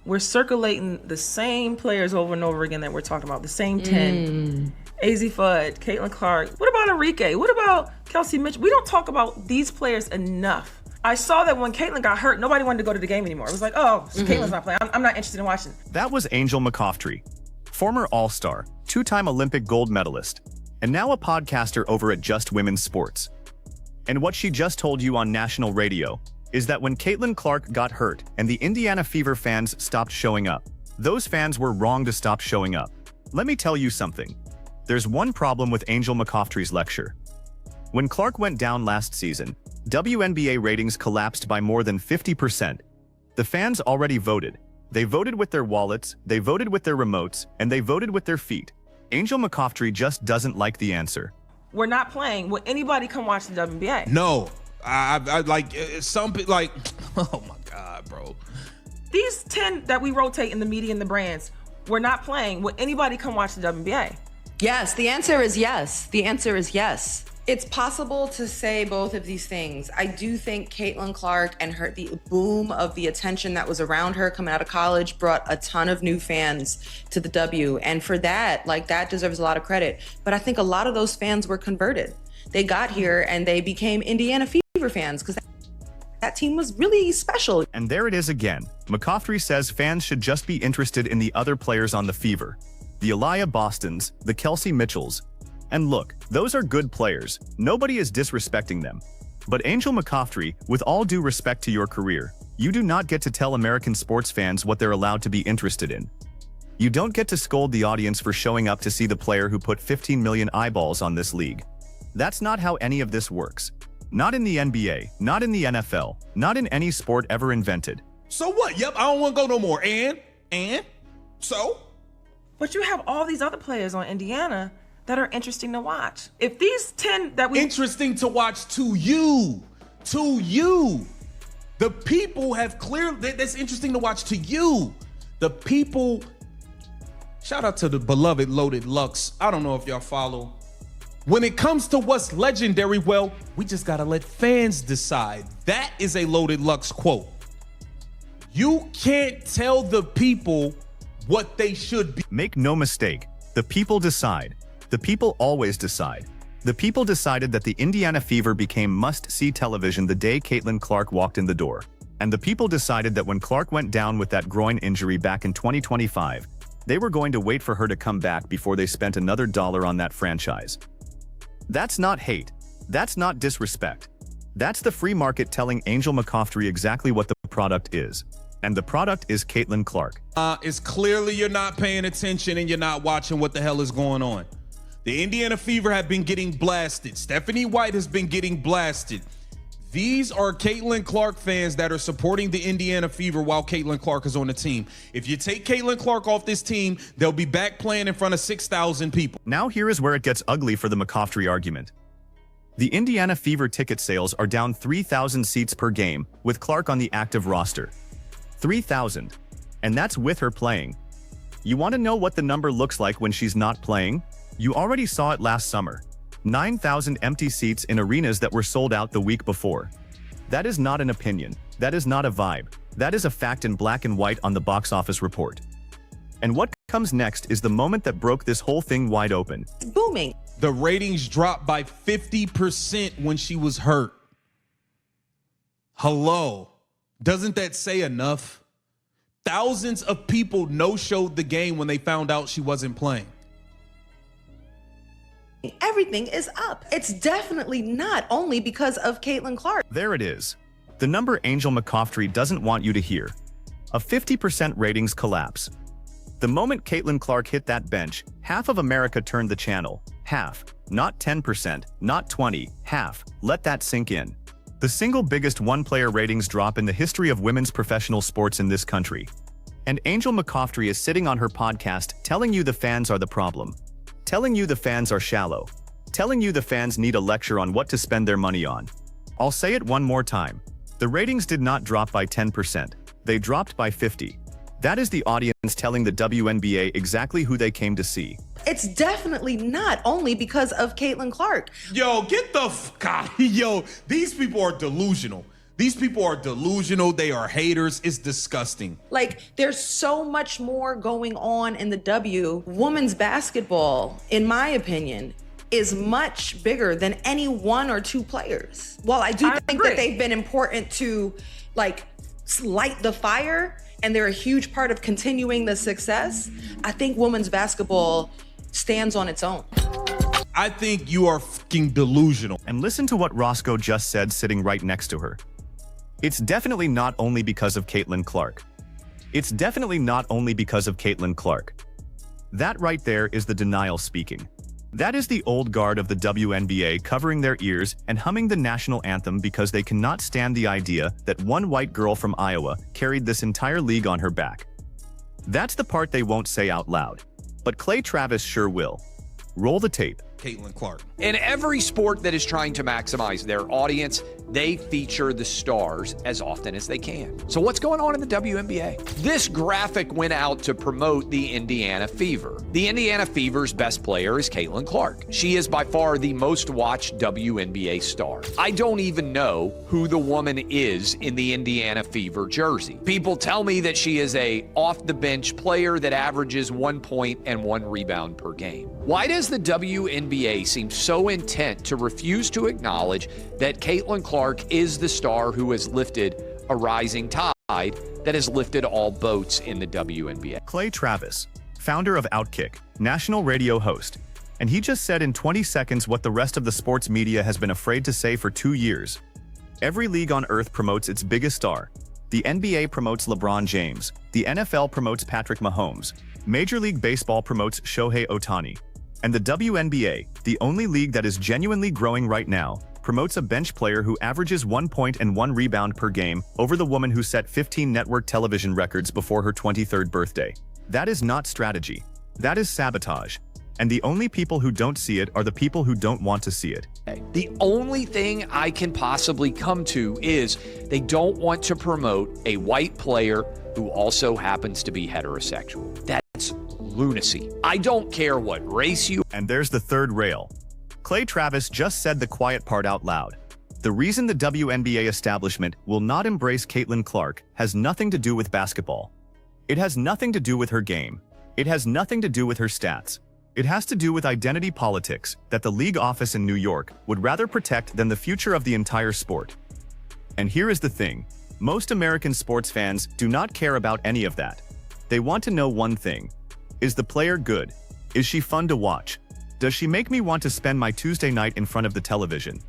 we're circulating the same players over and over again that we're talking about, the same 10. AZ Fudd, Caitlin Clark. What about Enrique? What about Kelsey Mitchell? We don't talk about these players enough. I saw that when Caitlin got hurt, nobody wanted to go to the game anymore. It was like, oh, Caitlin's not playing. I'm not interested in watching. That was Angel McCoughtry, former All-Star, two-time Olympic gold medalist, and now a podcaster over at Just Women's Sports. And what she just told you on national radio is that when Caitlin Clark got hurt and the Indiana Fever fans stopped showing up, those fans were wrong to stop showing up. Let me tell you something. There's one problem with Angel McCoughtry's lecture. When Clark went down last season, WNBA ratings collapsed by more than 50%. The fans already voted. They voted with their wallets, they voted with their remotes, and they voted with their feet. Angel McCoughtry just doesn't like the answer. We're not playing. Will anybody come watch the WNBA? No. I like some people like, oh my God, bro. These 10 that we rotate in the media and the brands, we're not playing. Will anybody come watch the WNBA? Yes, the answer is yes. The answer is yes. It's possible to say both of these things. I do think Caitlin Clark and the boom of the attention that was around her coming out of college brought a ton of new fans to the W. And for that, that deserves a lot of credit. But I think a lot of those fans were converted. They got here and they became Indiana Fever fans because that team was really special. And there it is again. McCoughtry says fans should just be interested in the other players on the Fever. The Aaliyah Bostons, the Kelsey Mitchells. And look, those are good players. Nobody is disrespecting them. But Angel McCoughtry, with all due respect to your career, you do not get to tell American sports fans what they're allowed to be interested in. You don't get to scold the audience for showing up to see the player who put 15 million eyeballs on this league. That's not how any of this works. Not in the NBA, not in the NFL, not in any sport ever invented. So what? Yep, I don't want to go no more. So? But you have all these other players on Indiana that are interesting to watch. If these 10 that we... Interesting to watch to you. To you. The people have clearly... That's interesting to watch to you. The people... Shout out to the beloved Loaded Lux. I don't know if y'all follow. When it comes to what's legendary, well, we just gotta let fans decide. That is a Loaded Lux quote. You can't tell the people what they should be. Make no mistake, the people decide. The people always decide. The people decided that the Indiana Fever became must-see television the day Caitlin Clark walked in the door. And the people decided that when Clark went down with that groin injury back in 2025, they were going to wait for her to come back before they spent another dollar on that franchise. That's not hate. That's not disrespect. That's the free market telling Angel McCoughtry exactly what the product is. And the product is Caitlin Clark. It's clearly you're not paying attention and you're not watching what the hell is going on. The Indiana Fever have been getting blasted. Stephanie White has been getting blasted. These are Caitlin Clark fans that are supporting the Indiana Fever while Caitlin Clark is on the team. If you take Caitlin Clark off this team, they'll be back playing in front of 6,000 people. Now here is where it gets ugly for the McCoughtry argument. The Indiana Fever ticket sales are down 3,000 seats per game, with Clark on the active roster. 3,000. And that's with her playing. You want to know what the number looks like when she's not playing? You already saw it last summer. 9,000 empty seats in arenas that were sold out the week before. That is not an opinion. That is not a vibe. That is a fact in black and white on the box office report. And what comes next is the moment that broke this whole thing wide open. Booming. The ratings dropped by 50% when she was hurt. Hello. Doesn't that say enough? Thousands of people no-showed the game when they found out she wasn't playing. Everything is up. It's definitely not only because of Caitlin Clark. There it is. The number Angel McCoughtry doesn't want you to hear. A 50% ratings collapse. The moment Caitlin Clark hit that bench, half of America turned the channel. Half. Not 10%, not 20, half. Let that sink in. The single biggest one-player ratings drop in the history of women's professional sports in this country. And Angel McCoughtry is sitting on her podcast telling you the fans are the problem. Telling you the fans are shallow. Telling you the fans need a lecture on what to spend their money on. I'll say it one more time. The ratings did not drop by 10%. They dropped by 50. That is the audience telling the WNBA exactly who they came to see. It's definitely not only because of Caitlin Clark. Yo, get the fuck out. Yo, these people are delusional. These people are delusional. They are haters. It's disgusting. Like, there's so much more going on in the W. Women's basketball, in my opinion, is much bigger than any one or two players. While I do think that they've been important to, like, light the fire, and they're a huge part of continuing the success, I think women's basketball stands on its own. I think you are fucking delusional. And listen to what Roscoe just said sitting right next to her. It's definitely not only because of Caitlin Clark. It's definitely not only because of Caitlin Clark. That right there is the denial speaking. That is the old guard of the WNBA covering their ears and humming the national anthem because they cannot stand the idea that one white girl from Iowa carried this entire league on her back. That's the part they won't say out loud. But Clay Travis sure will. Roll the tape. Caitlin Clark. In every sport that is trying to maximize their audience, they feature the stars as often as they can. So what's going on in the WNBA? This graphic went out to promote the Indiana Fever. The Indiana Fever's best player is Caitlin Clark. She is by far the most watched WNBA star. I don't even know who the woman is in the Indiana Fever jersey. People tell me that she is a off-the-bench player that averages 1 point and 1 rebound per game. Why does the WNBA seem so intent to refuse to acknowledge that Caitlin Clark is the star who has lifted a rising tide that has lifted all boats in the WNBA? Clay Travis, founder of Outkick, national radio host, and he just said in 20 seconds what the rest of the sports media has been afraid to say for 2 years. Every league on earth promotes its biggest star. The NBA promotes LeBron James. The NFL promotes Patrick Mahomes. Major League Baseball promotes Shohei Ohtani. And the WNBA, the only league that is genuinely growing right now, promotes a bench player who averages 1 point and 1 rebound per game over the woman who set 15 network television records before her 23rd birthday. That is not strategy. That is sabotage. And the only people who don't see it are the people who don't want to see it. The only thing I can possibly come to is they don't want to promote a white player who also happens to be heterosexual. That's lunacy. I don't care what race you... And there's the third rail. Clay Travis just said the quiet part out loud. The reason the WNBA establishment will not embrace Caitlin Clark has nothing to do with basketball. It has nothing to do with her game. It has nothing to do with her stats. It has to do with identity politics that the league office in New York would rather protect than the future of the entire sport. And here is the thing. Most American sports fans do not care about any of that. They want to know one thing. Is the player good? Is she fun to watch? Does she make me want to spend my Tuesday night in front of the television?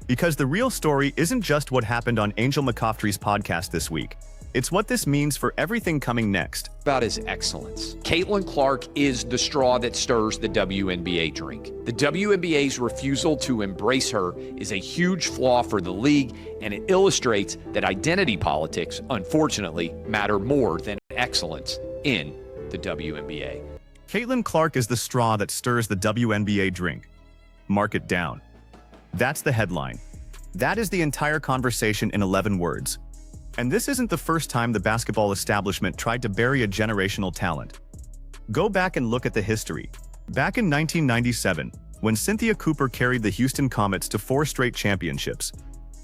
Because the real story isn't just what happened on Angel McCoughtry's podcast this week. It's what this means for everything coming next. About his excellence. Caitlin Clark is the straw that stirs the WNBA drink. The WNBA's refusal to embrace her is a huge flaw for the league, and it illustrates that identity politics, unfortunately, matter more than excellence in the WNBA. Caitlin Clark is the straw that stirs the WNBA drink. Mark it down. That's the headline. That is the entire conversation in 11 words. And this isn't the first time the basketball establishment tried to bury a generational talent. Go back and look at the history. Back in 1997, when Cynthia Cooper carried the Houston Comets to 4 straight championships,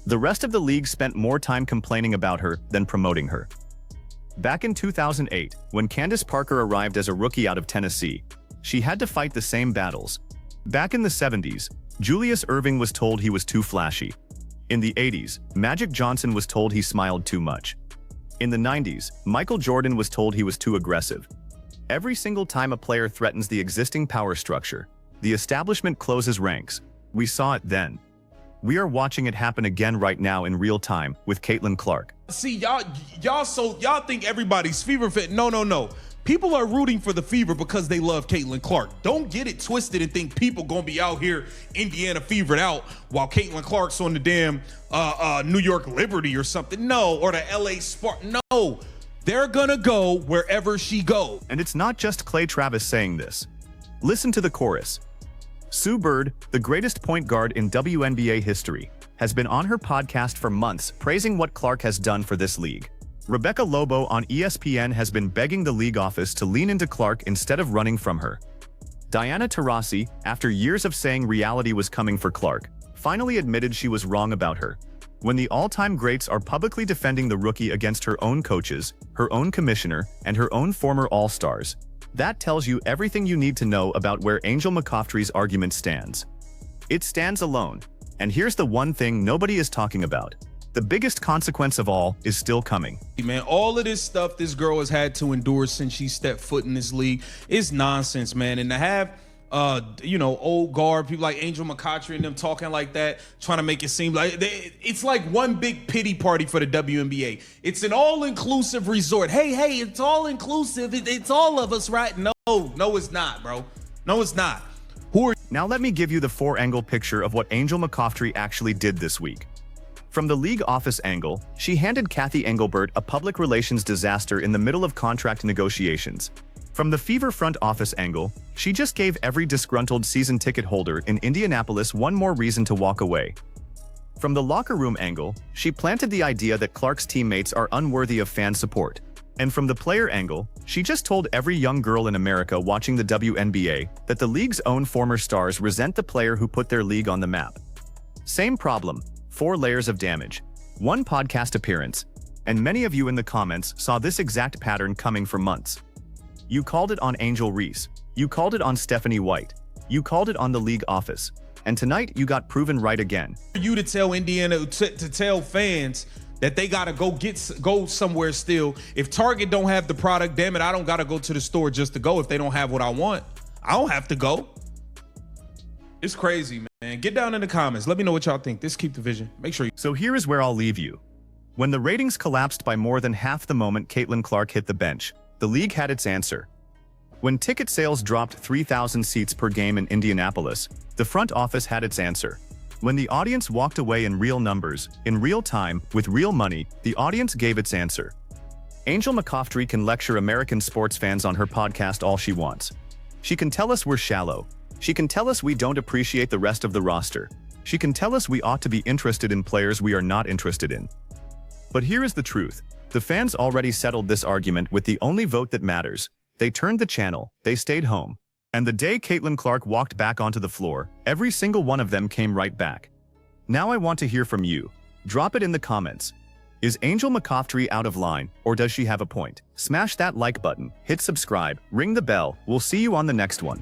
the rest of the league spent more time complaining about her than promoting her. Back in 2008, when Candace Parker arrived as a rookie out of Tennessee, she had to fight the same battles. Back in the 70s, Julius Erving was told he was too flashy. In the 80s, Magic Johnson was told he smiled too much. In the 90s, Michael Jordan was told he was too aggressive. Every single time a player threatens the existing power structure, the establishment closes ranks. We saw it then. We are watching it happen again right now in real time with Caitlin Clark. See, y'all think everybody's Fever fit. No. People are rooting for the Fever because they love Caitlin Clark. Don't get it twisted and think people gonna be out here Indiana fevered out while Caitlin Clark's on the damn New York Liberty or something. No, or the LA Spark. No, they're gonna go wherever she goes. And it's not just Clay Travis saying this. Listen to the chorus. Sue Bird, the greatest point guard in WNBA history, has been on her podcast for months praising what Clark has done for this league. Rebecca Lobo on ESPN has been begging the league office to lean into Clark instead of running from her. Diana Taurasi, after years of saying reality was coming for Clark, finally admitted she was wrong about her. When the all-time greats are publicly defending the rookie against her own coaches, her own commissioner, and her own former All-Stars, that tells you everything you need to know about where Angel McCoughtry's argument stands. It stands alone. And here's the one thing nobody is talking about. The biggest consequence of all is still coming. Man, all of this stuff this girl has had to endure since she stepped foot in this league is nonsense, man. And to have old guard people like Angel McCoughtry and them talking like that, trying to make it seem like it's like one big pity party for the WNBA. It's an all-inclusive resort. Hey, it's all-inclusive. It's all of us, right? No, it's not, bro. No, it's not. Now let me give you the four-angle picture of what Angel McCoughtry actually did this week. From the league office angle, she handed Kathy Engelbert a public relations disaster in the middle of contract negotiations. From the Fever front office angle, she just gave every disgruntled season ticket holder in Indianapolis one more reason to walk away. From the locker room angle, she planted the idea that Clark's teammates are unworthy of fan support. And from the player angle, she just told every young girl in America watching the WNBA that the league's own former stars resent the player who put their league on the map. Same problem, 4 layers of damage, 1 podcast appearance, and many of you in the comments saw this exact pattern coming for months. You called it on Angel Reese, you called it on Stephanie White, you called it on the league office, and tonight you got proven right again. For you to tell Indiana, to tell fans that they gotta go somewhere still. If Target don't have the product, damn it, I don't gotta go to the store just to go if they don't have what I want. I don't have to go. It's crazy, man. Get down in the comments. Let me know what y'all think. This Keep the Vision. Make sure you... So here is where I'll leave you. When the ratings collapsed by more than half the moment Caitlin Clark hit the bench, the league had its answer. When ticket sales dropped 3,000 seats per game in Indianapolis, the front office had its answer. When the audience walked away in real numbers, in real time, with real money, the audience gave its answer. Angel McCoughtry can lecture American sports fans on her podcast all she wants. She can tell us we're shallow. She can tell us we don't appreciate the rest of the roster. She can tell us we ought to be interested in players we are not interested in. But here is the truth. The fans already settled this argument with the only vote that matters. They turned the channel, they stayed home. And the day Caitlin Clark walked back onto the floor, every single one of them came right back. Now I want to hear from you. Drop it in the comments. Is Angel McCoughtry out of line, or does she have a point? Smash that like button, hit subscribe, ring the bell. We'll see you on the next one.